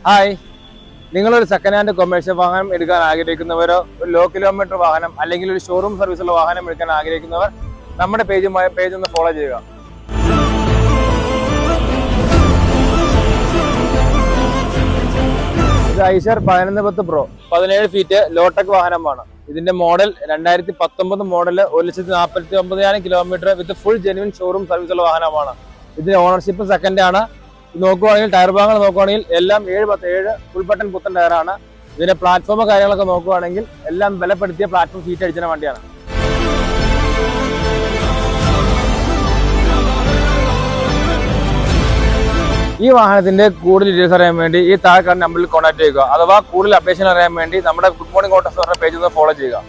Hi, നിങ്ങളൊരു second hand commercial വാഹനം എടുക്കാൻ ആഗ്രഹിക്കുന്നവരോ ഒരു ലോ കിലോമീറ്റർ വാഹനം അല്ലെങ്കിൽ ഒരു ഷോറൂം സർവീസുള്ള വാഹനം എടുക്കാൻ ആഗ്രഹിക്കുന്നവർ നമ്മുടെ പേജ് ഒന്ന് ഫോളോ ചെയ്യുക. ഇത് ഐഷർ 1110 Pro 17 ഫീറ്റ് ലോടെക് വാഹനമാണ്. ഇതിന്റെ model 2019 model 1,49,000 kilometre with full genuine showroom സർവീസുള്ള വാഹനമാണ്. ഇതിന്റെ ഓണർഷിപ്പ് സെക്കൻഡ് ആണ്. നോക്കുവാണെങ്കിൽ ടയർ ഭാഗങ്ങൾ നോക്കുവാണെങ്കിൽ എല്ലാം 7/7 ഫുൾ ബട്ടൺ പുത്തൻ ടയറാണ്. ഇതിന്റെ പ്ലാറ്റ്ഫോം കാര്യങ്ങളൊക്കെ നോക്കുവാണെങ്കിൽ എല്ലാം ബലപ്പെടുത്തിയ പ്ലാറ്റ്ഫോം സീറ്റ് അടിച്ച വണ്ടിയാണ്. ഈ വാഹനത്തിന്റെ കൂടുതൽ ഡീറ്റെയിൽസ് അറിയാൻ വേണ്ടി ഈ താഴെ നമ്പറിൽ കോൺടാക്ട് ചെയ്യുക. അഥവാ കൂടുതൽ അപ്ഡേഷൻ അറിയാൻ വേണ്ടി നമ്മുടെ ഗുഡ് മോർണിംഗ് ഓട്ടോസ് പറഞ്ഞ പേജ് ഒന്ന് ഫോളോ ചെയ്യുക.